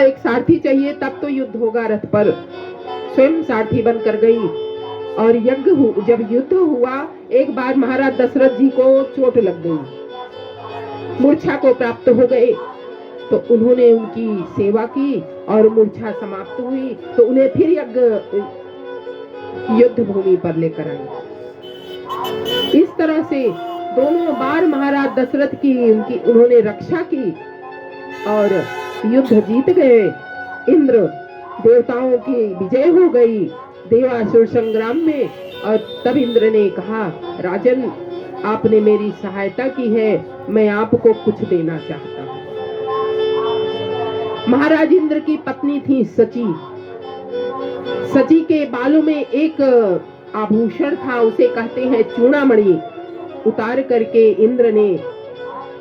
एक सारथी चाहिए तब तो युद्ध होगा रथ पर। स्वयं सारथी बनकर गई और जब युद्ध हुआ, एक बार महाराज दशरथ जी को चोट लग गई, मूर्छा को प्राप्त हो गए, तो उन्होंने उनकी सेवा की और मूर्छा समाप्त हुई तो उन्हें फिर युद्ध भूमि पर लेकर आई। इस तरह से दोनों बार महाराज दशरथ की उन्होंने रक्षा की और युद्ध जीत गए। इंद्र देवताओं की विजय हो गई देवासुर संग्राम में। और तब इंद्र ने कहा, राजन, आपने मेरी सहायता की है, मैं आपको कुछ देना चाहता हूँ। महाराज इंद्र की पत्नी थी सची। सची के बालों में एक आभूषण था, उसे कहते हैं चूड़ामणि। उतार करके इंद्र ने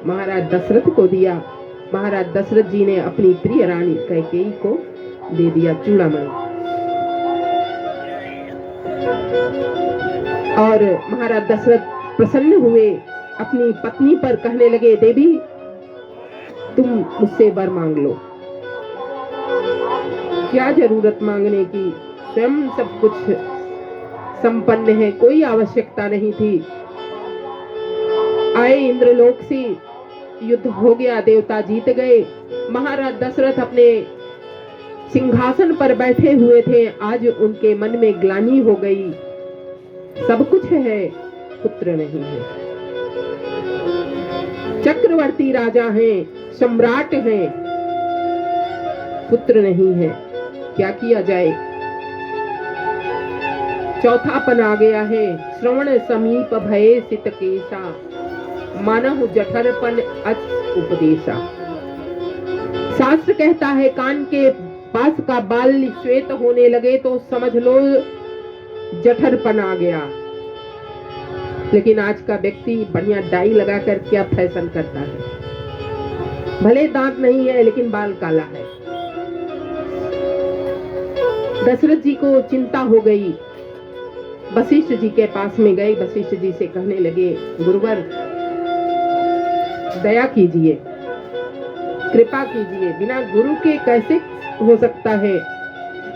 महाराज दशरथ को दिया। महाराज दशरथ जी ने अपनी प्रिय रानी कैकेयी को दे दिया चूड़ामणि। और महाराज दशरथ प्रसन्न हुए, अपनी पत्नी पर कहने लगे, देवी तुम मुझसे वर मांग लो। क्या जरूरत मांगने की, स्वयं सब कुछ संपन्न है, कोई आवश्यकता नहीं थी। आए इंद्रलोक से, युद्ध हो गया, देवता जीत गए। महाराज दशरथ अपने सिंहासन पर बैठे हुए थे। आज उनके मन में ग्लानि हो गई, सब कुछ है, पुत्र नहीं है। चक्रवर्ती राजा हैं, सम्राट हैं, पुत्र नहीं है, क्या किया जाए। चौथापन आ गया है। श्रवण समीप भये सित केसा, मानहु जठरपन अच उपदेशा। शास्त्र कहता है कान के पास का बाल श्वेत होने लगे तो समझ लो जठरपन आ गया। लेकिन आज का व्यक्ति बढ़िया डाई लगाकर क्या फैशन करता है, भले दांत नहीं है लेकिन बाल काला है। दशरथ जी को चिंता हो गई, वशिष्ठ जी के पास में गए। वशिष्ठ जी से कहने लगे, गुरुवर दया कीजिए, कृपा कीजिए, बिना गुरु के कैसे हो सकता है।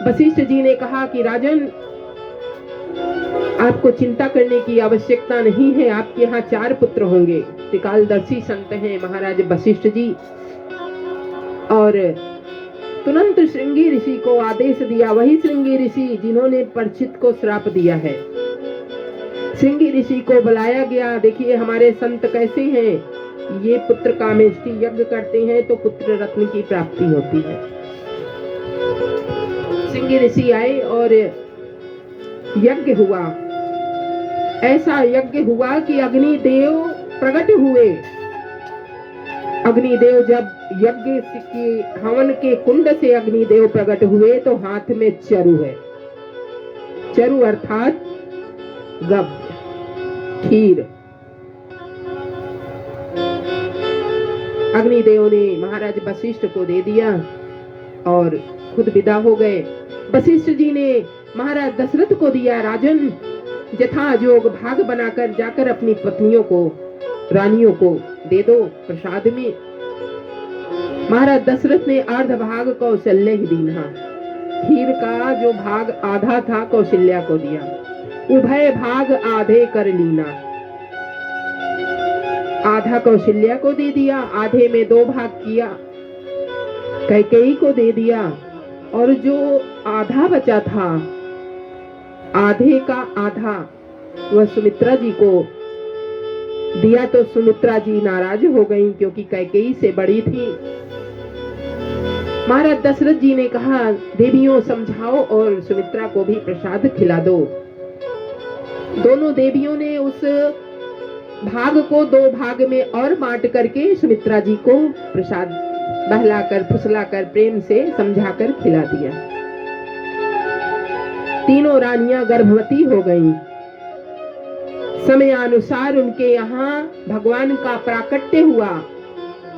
वशिष्ठ जी ने कहा कि राजन, आपको चिंता करने की आवश्यकता नहीं है, आपके यहाँ 4 पुत्र होंगे। त्रिकालदर्शी संत हैं महाराज वशिष्ठ जी। और तुरंत श्रृंगी ऋषि को आदेश दिया, वही श्रृंगी ऋषि जिन्होंने परीक्षित को श्राप दिया है। श्रृंगी ऋषि को बुलाया गया, देखिए हमारे संत कैसे हैं, ये पुत्र कामेष्टि यज्ञ करते हैं तो पुत्र रत्न की प्राप्ति होती है। श्रृंगी ऋषि आए और यज्ञ हुआ। ऐसा यज्ञ हुआ कि अग्निदेव प्रकट हुए। अग्निदेव जब यज्ञ के हवन के कुंड से अग्निदेव प्रकट हुए तो हाथ में चरु है। चरु अर्थात गव्य, खीर। अग्निदेव ने महाराज वशिष्ठ को दे दिया और खुद विदा हो गए। वशिष्ठ जी ने महाराज दशरथ को दिया, राजन यथा जोग भाग बनाकर जाकर अपनी पत्नियों को, रानियों को दे दो प्रसाद में। महाराज दशरथ ने अर्ध भाग कौशल्या ही दीना, खीर का जो भाग आधा था कौशल्या को दिया, उभय भाग आधे कर लीना। आधा कौशल्या को दे दिया, आधे में 2 भाग किया, कैकेयी को दे दिया। और जो आधा बचा था, आधे का आधा वह सुमित्रा जी को दिया। तो सुमित्रा जी नाराज हो गई क्योंकि कैकेयी से बड़ी थी। महाराज दशरथ जी ने कहा, देवियों समझाओ और सुमित्रा को भी प्रसाद खिला दो। दोनों देवियों ने उस भाग को 2 भाग में और बांट करके सुमित्रा जी को प्रसाद बहलाकर फुसलाकर प्रेम से समझाकर खिला दिया। तीनों रानियां गर्भवती हो गईं। समय अनुसार उनके यहाँ भगवान का प्राकट्य हुआ,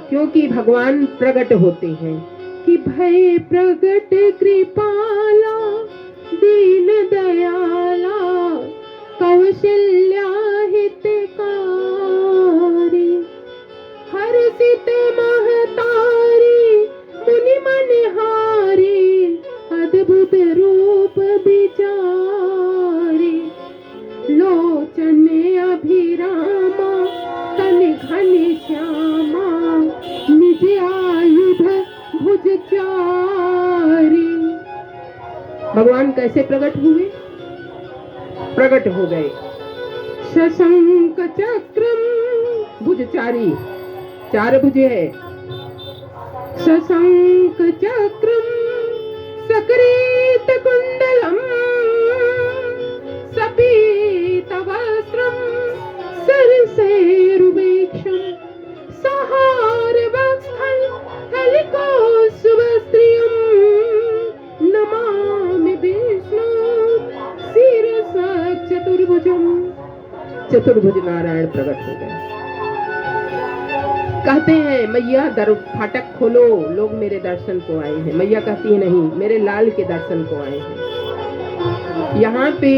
क्योंकि भगवान प्रकट होते हैं कि भय प्रकट कृपाला दीन दयाला कौशल्या हितकारी हर्षित महतारी मुनि मनहारी तेज चारी। भगवान कैसे प्रकट हुए? प्रकट हो गए। शशंक चक्रम भुजचारी, 4 भुजे है। शशंक चक्रम सक्रीत कुंडलम सपीत वस्त्रम सरसेरुवेक्षम सहार वत्स्थल हलिकोसुवस्त्रियम नमामि विष्णु शिरसा चतुर्भुजम। चतुर्भुज नारायण प्रकट हो गए। कहते हैं मैया दर फाटक खोलो, लोग मेरे दर्शन को आए हैं। मैया कहती है नहीं, मेरे लाल के दर्शन को आए हैं। यहाँ पे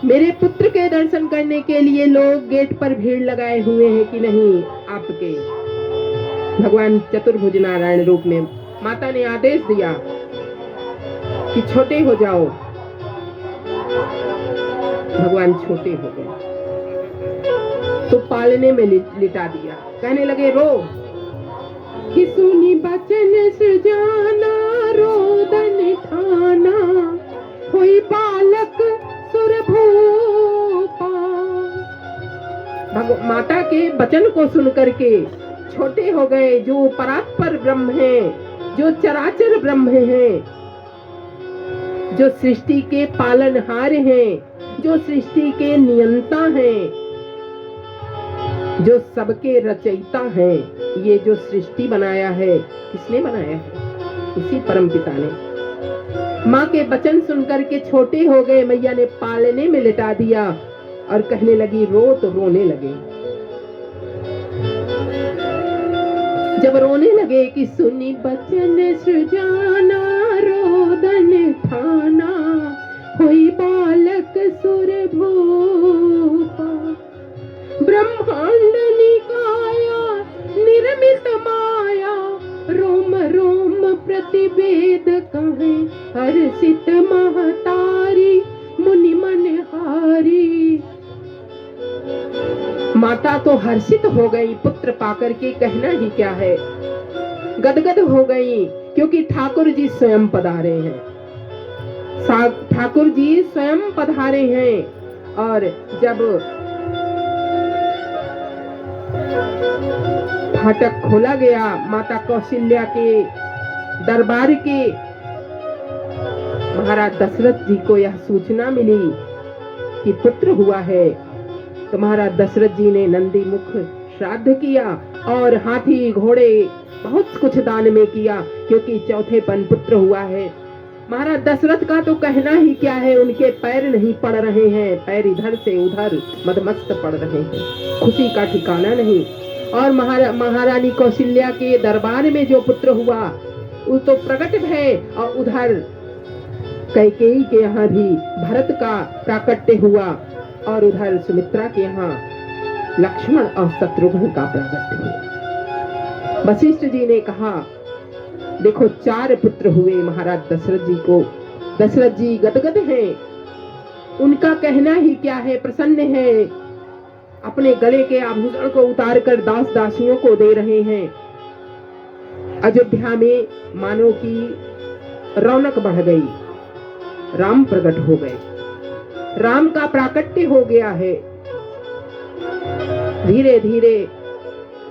मेरे पुत्र के दर्शन करने के लिए लोग गेट पर भीड़ लगाए हुए हैं कि नहीं आपके। भगवान चतुर्भुज नारायण रूप में माता ने आदेश दिया कि छोटे हो जाओ। भगवान छोटे हो गए तो पालने में लिटा दिया। कहने लगे रो कि सुनी बचन सृजाना रोदन ठाना कोई बालक सुरभूपा। माता के वचन को सुन करके छोटे हो गए। जो परात्पर ब्रह्म है, जो चराचर ब्रह्म है, जो सृष्टि के पालनहार हैं, जो सृष्टि के नियंता हैं, जो सबके रचयिता हैं। ये जो सृष्टि बनाया है, किसने बनाया है? इसी परमपिता ने। माँ के वचन सुनकर के छोटे हो गए। मैया ने पालने में लिटा दिया और कहने लगी रो तो रोने लगे। जब रोने लगे कि सुनी बचन सृजाना रोदन ठाना कोई बालक सुरभूपा। ब्रह्मांड निकाया निर्मित माया रोम रोम प्रतिवेद कहे हर्षित महतारी मुनि मनहारी। माता तो हर्षित हो गई पुत्र पाकर के, कहना ही क्या है। गदगद हो गई क्योंकि ठाकुर जी स्वयं पधारे हैं। ठाकुर जी स्वयं पधारे हैं। और जब फाटक खोला गया, माता कौशल्या के दरबार के महाराज दशरथ जी को यह सूचना मिली कि पुत्र हुआ है, तो महाराज दशरथ जी ने नंदी मुख श्राद्ध किया और हाथी घोड़े बहुत कुछ दान में किया, क्योंकि चौथे पन पुत्र हुआ है। महाराज दशरथ का तो कहना ही क्या है, उनके पैर नहीं पड़ रहे हैं, पैर इधर से उधर मदमस्त पड़ रहे हैं, खुशी का ठिकाना नहीं। और महारानी कौशल्या के दरबार में जो पुत्र हुआ वो तो प्रकट है, और उधर कैकेयी के यहाँ भी भरत का प्राकट्य हुआ, और उधर सुमित्रा के यहाँ लक्ष्मण और शत्रुघ्न का प्राकट्य हुआ। वशिष्ठ जी ने कहा देखो 4 पुत्र हुए महाराज दशरथ जी को। दशरथ जी गदगद हैं, उनका कहना ही क्या है, प्रसन्न है, अपने गले के आभूषण को उतार कर दास दासियों को दे रहे हैं। अयोध्या में मानो की रौनक बढ़ गई, राम प्रकट हो गए, राम का प्राकट्य हो गया है। धीरे धीरे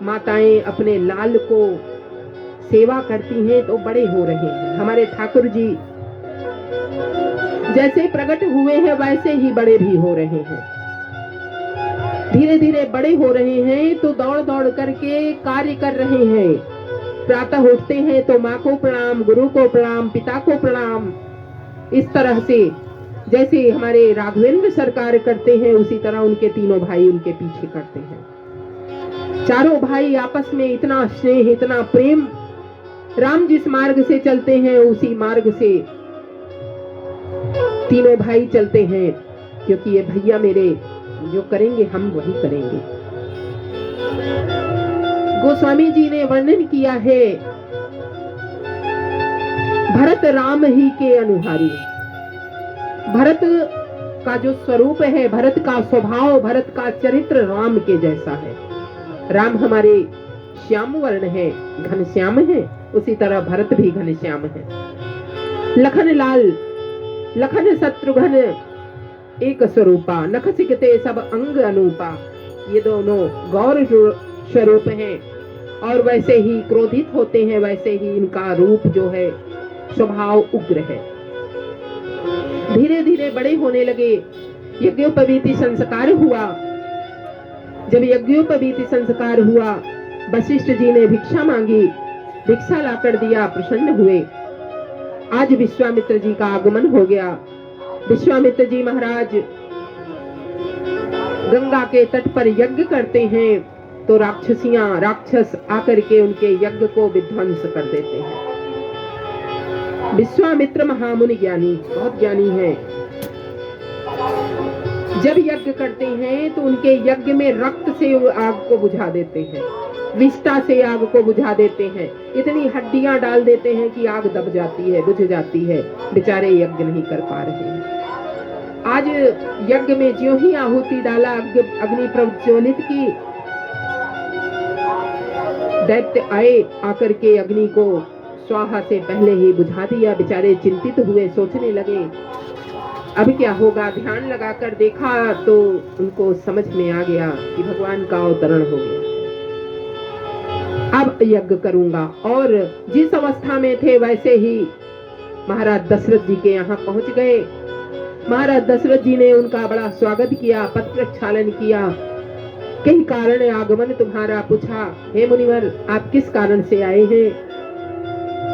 माताएं अपने लाल को सेवा करती हैं तो बड़े हो रहे हैं। हमारे ठाकुर जी जैसे प्रकट हुए हैं वैसे ही बड़े भी हो रहे हैं। धीरे धीरे बड़े हो रहे हैं तो दौड़ दौड़ करके कार्य कर रहे हैं। प्रातः उठते हैं तो माँ को प्रणाम, गुरु को प्रणाम, पिता को प्रणाम। इस तरह से जैसे हमारे राघवेंद्र सरकार करते हैं उसी तरह उनके तीनों भाई उनके पीछे करते हैं। चारों भाई आपस में इतना स्नेह, इतना प्रेम। राम जिस मार्ग से चलते हैं उसी मार्ग से तीनों भाई चलते हैं, क्योंकि ये भैया मेरे जो करेंगे हम वही करेंगे। गोस्वामी जी ने वर्णन किया है भरत राम ही के अनुहारी। भरत का जो स्वरूप है, भरत का स्वभाव, भरत का चरित्र राम के जैसा है। राम हमारे श्याम वर्ण है, घनश्याम है, उसी तरह भरत भी घनश्याम है। लखन लाल लखन शत्रुघ्न एक स्वरूपा, नख सिकते सब अंग अनूपा। ये दोनों गौर स्वरूप हैं और वैसे ही क्रोधित होते हैं, वैसे ही इनका रूप जो है स्वभाव उग्र है। धीरे धीरे बड़े होने लगे। यज्ञोपवीति संस्कार हुआ। जब यज्ञोपवीति संस्कार हुआ, वशिष्ठ जी ने भिक्षा मांगी, भिक्षा लाकर दिया, प्रसन्न हुए। आज विश्वामित्र जी का आगमन हो गया। विश्वामित्र जी महाराज गंगा के तट पर यज्ञ करते हैं तो राक्षस आकर के उनके यज्ञ को विध्वंस कर देते हैं। विश्वामित्र महामुनि ज्ञानी, बहुत ज्ञानी है। जब यज्ञ करते हैं तो उनके यज्ञ में रक्त से आग को बुझा देते हैं, विष्ठा से आग को बुझा देते हैं, इतनी हड्डियां डाल देते हैं कि आग दब जाती है, बुझ जाती है। बेचारे यज्ञ नहीं कर पा रहे हैं। आज यज्ञ में ज्यों ही आहुति डाला, अग्नि प्रज्वलित की, दैत्य आए, आकर के अग्नि को स्वाहा से पहले ही बुझा दिया। बेचारे चिंतित हुए, सोचने लगे अब क्या होगा। ध्यान लगाकर देखा तो उनको समझ में आ गया कि भगवान का अवतरण हो गया। अब यज्ञ करूंगा। और जिस अवस्था में थे वैसे ही महाराज दशरथ जी के यहाँ पहुंच गए। महाराज दशरथ जी ने उनका बड़ा स्वागत किया, पद प्रक्षालन किया। कई कारण आगमन तुम्हारा पूछा, हे मुनिवर आप किस कारण से आए हैं?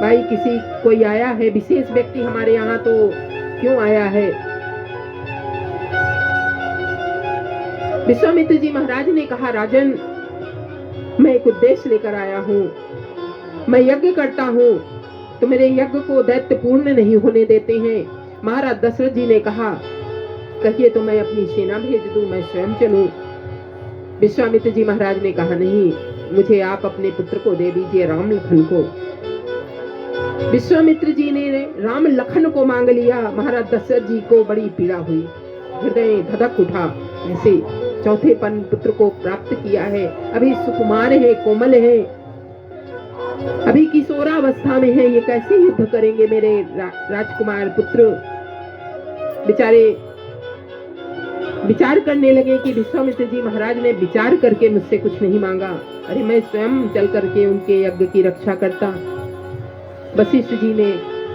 भाई किसी कोई आया है विशेष व्यक्ति हमारे यहाँ, तो क्यों आया है? विश्वामित्र जी महाराज ने कहा, राजन मैं एक उद्देश्य लेकर आया हूँ। मैं यज्ञ करता हूँ तो मेरे यज्ञ को दैत्य पूर्ण नहीं होने देते हैं। महाराज दशरथ जी ने कहा, कहिए तो मैं अपनी सेना भेज दूं, मैं स्वयं चलूं। विश्वामित्र जी महाराज ने कहा, नहीं, मुझे आप अपने पुत्र को दे दीजिए, राम लखन को। विश्वामित्र जी ने राम लखन को मांग लिया। महाराज दशरथ जी को बड़ी पीड़ा हुई, हृदय धधक उठा। ऐसे चौथेपन पुत्र को प्राप्त किया है, अभी सुकुमार है, कोमल है, अभी किशोरावस्था में है, ये कैसे युद्ध करेंगे मेरे राजकुमार पुत्र? बेचारे विचार करने लगे कि विश्वामित्र जी महाराज ने विचार करके मुझसे कुछ नहीं मांगा, अरे मैं स्वयं चल करके उनके यज्ञ की रक्षा करता। वशिष्ठ जी ने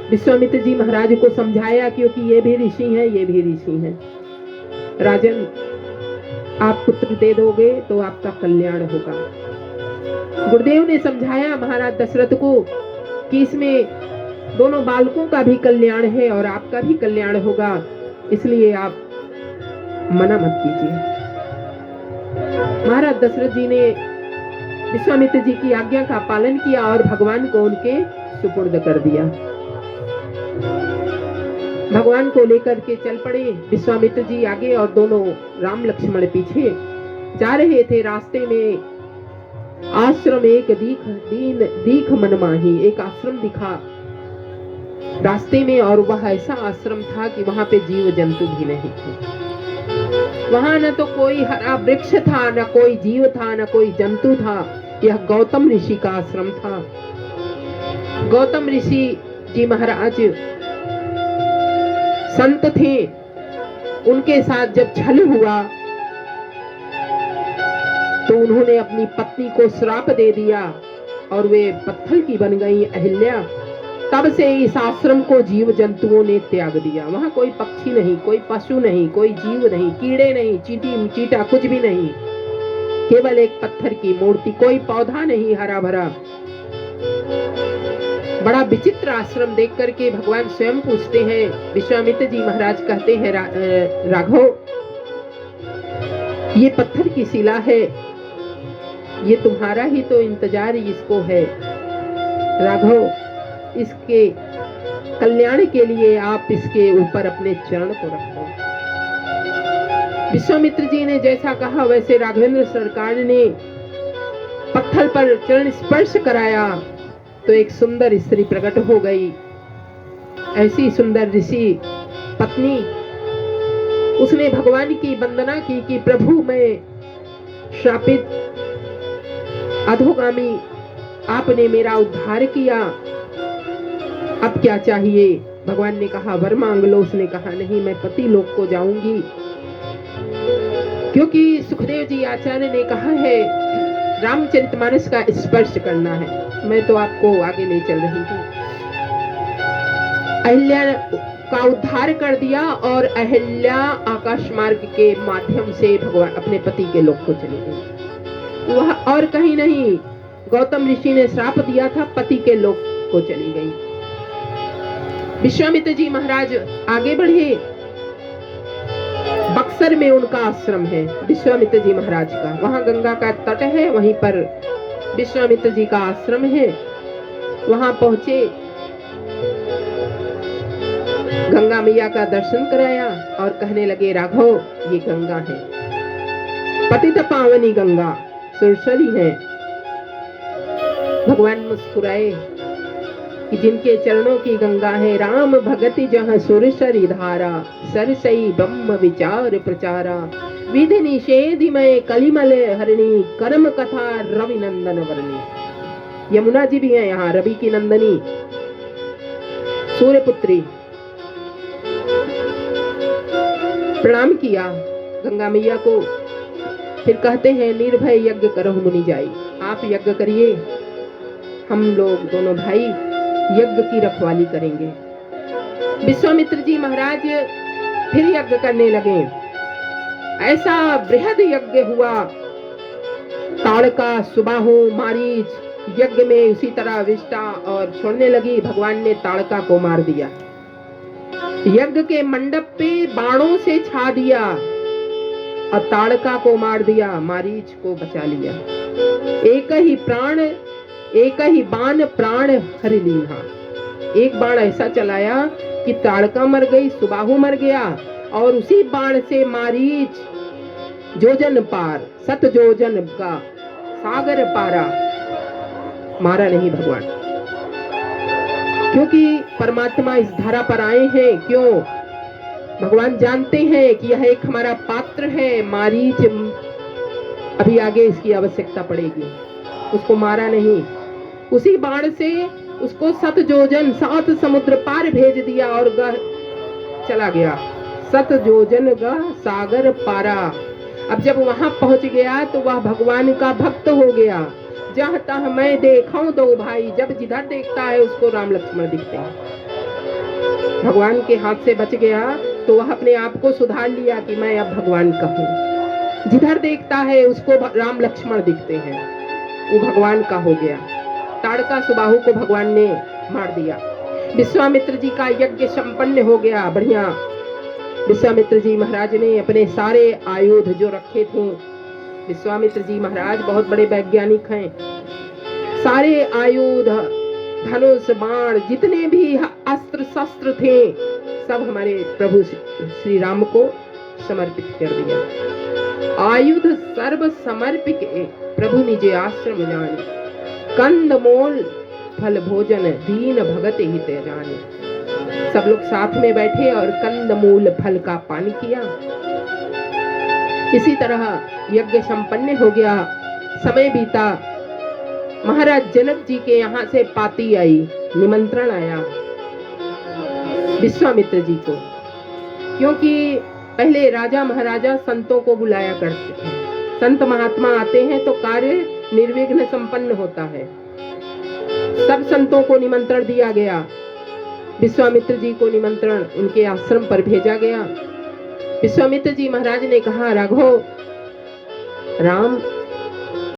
विश्वामित्र जी महाराज को समझाया, क्योंकि ये भी ऋषि हैं, ये भी ऋषि हैं। राजन आप पुत्र दे दोगे तो आपका कल्याण होगा। गुरुदेव ने समझाया महाराज दशरथ को कि इसमें दोनों बालकों का भी कल्याण है और आपका भी कल्याण होगा, इसलिए आप मना मत कीजिए। महाराज दशरथ जी ने विश्वामित्र जी की आज्ञा का पालन किया और भगवान को उनके सुपुर्द कर दिया। भगवान को लेकर के चल पड़े। विश्वामित्र जी आगे और दोनों राम लक्ष्मण पीछे जा रहे थे। रास्ते में आश्रम एक दीख मनमाही, एक आश्रम दिखा रास्ते में, और वह ऐसा आश्रम था कि वहां पे जीव जंतु भी नहीं थे। वहां न तो कोई हरा वृक्ष था, न कोई जीव था, न कोई जंतु था। यह गौतम ऋषि का आश्रम था। गौतम ऋषि जी महाराज संत थे। उनके साथ जब छल हुआ तो उन्होंने अपनी पत्नी को श्राप दे दिया और वे पत्थर की बन गई अहिल्या। तब से इस आश्रम को जीव जंतुओं ने त्याग दिया। वहां कोई पक्षी नहीं, कोई पशु नहीं, कोई जीव नहीं, कीड़े नहीं, चीटा कुछ भी नहीं, केवल एक पत्थर की मूर्ति, कोई पौधा नहीं हरा भरा। बड़ा विचित्र आश्रम देख करके भगवान स्वयं पूछते हैं। विश्वामित्र जी महाराज कहते हैं, राघव ये पत्थर की शिला है, ये तुम्हारा ही तो इंतजार इसको है। राघव इसके कल्याण के लिए आप इसके ऊपर अपने चरण को रखो। विश्वामित्र जी ने जैसा कहा वैसे राघवेंद्र सरकार ने पत्थर पर चरण स्पर्श कराया तो एक सुंदर स्त्री प्रकट हो गई। ऐसी सुंदर ऋषि पत्नी, उसने भगवान की वंदना की कि प्रभु मैं श्रापित अधोगामी आपने मेरा उद्धार किया, अब क्या चाहिए? भगवान ने कहा वर मांग लो। उसने कहा नहीं, मैं पति लोक को जाऊंगी, क्योंकि सुखदेव जी आचार्य ने कहा है रामचरितमानस का स्पर्श करना है। मैं तो आपको आगे ले चल रही हूँ। अहिल्या का उद्धार कर दिया और अहिल्या आकाश मार्ग के माध्यम से भगवान अपने पति के लोक को चली गई। वह और कहीं नहीं, गौतम ऋषि ने श्राप दिया था, पति के लोक को चली गई। विश्वामित्र जी महाराज आगे बढ़े। बक्सर में उनका आश्रम है, विश्वामित्र जी महाराज का। वहां गंगा का तट है, वहीं पर विश्वामित्र जी का आश्रम है। वहां पहुंचे, गंगा मैया का दर्शन कराया और कहने लगे राघव ये गंगा है, पतित पावनी गंगा, सुरसरी है। भगवान मुस्कुराए कि जिनके चरणों की गंगा है, राम भगति जहाँ सुरसरी धारा, सरसई ब्रह्म विचार प्रचारा, विधि निषेधिमय कलिमल हरिणी, कर्म कथा रवि नंदन वर्णी। यमुना जी भी है यहाँ, रवि की नंदनी, सूर्यपुत्री। प्रणाम किया गंगा मैया को। फिर कहते हैं निर्भय यज्ञ करो मुनि जाई, आप यज्ञ करिए, हम लोग दोनों भाई यज्ञ की रखवाली करेंगे। विश्वामित्र जी महाराज फिर यज्ञ करने लगे। ऐसा बृहद यज्ञ हुआ, ताड़का, सुबाहु, मारीच यज्ञ में उसी तरह विष्टा और छोड़ने लगी। भगवान ने ताड़का को मार दिया, यज्ञ के मंडप पे बाणों से छा दिया और ताड़का को मार दिया, मारीच को बचा लिया। एक ही प्राण, एक ही बाण प्राण हरि लीन्हा। एक बाण ऐसा चलाया कि ताड़का मर गई, सुबाहु मर गया, और उसी बाण से मारीच जोजन पार, 7 जोजन का सागर पारा, मारा नहीं भगवान। क्योंकि परमात्मा इस धरा पर आए हैं। क्यों? भगवान जानते हैं कि यह एक हमारा पात्र है, मारीच अभी आगे इसकी आवश्यकता पड़ेगी। उसको मारा नहीं, उसी बाण से उसको 7 जोजन 7 समुद्र पार भेज दिया और चला गया। 7 जोजन का सागर पारा। अब जब वहां पहुंच गया तो वह भगवान का भक्त हो गया। जहाँ तहाँ मैं देखूं दो भाई, जब जिधर देखता है उसको राम लक्ष्मण दिखते हैं। भगवान के हाथ से बच गया तो वह अपने आप को सुधार लिया कि मैं अब भगवान का हूँ। जिधर देखता है उसको राम लक्ष्मण दिखते हैं, वो भगवान का हो गया। ताड़का सुबाहु को भगवान ने मार दिया। विश्वामित्र जी का यज्ञ संपन्न हो गया, बढ़िया। विश्वामित्र जी महाराज ने अपने सारे आयुध जो रखे थे, विश्वामित्र जी महाराज बहुत बड़े वैज्ञानिक हैं, सारे आयुध, धनुष, बाण, जितने भी अस्त्र शस्त्र थे, सब हमारे प्रभु श्री राम को समर्पित कर दिया। आयुध सर्व समर्पित प्रभु निजे आश्रम जाने, कंद मोल फल भोजन दीन भगत हित जाने। सब लोग साथ में बैठे और कंद मूल फल का पान किया। इसी तरह यज्ञ संपन्न हो गया। समय बीता। महाराज जनक जी के यहाँ से पाती आई, निमंत्रण आया विश्वामित्र जी को, क्योंकि पहले राजा महाराजा संतों को बुलाया करते थे। संत महात्मा आते हैं तो कार्य निर्विघ्न संपन्न होता है। सब संतों को निमंत्रण दिया गया। विश्वामित्र जी को निमंत्रण उनके आश्रम पर भेजा गया। विश्वामित्र जी महाराज ने कहा राघव, राम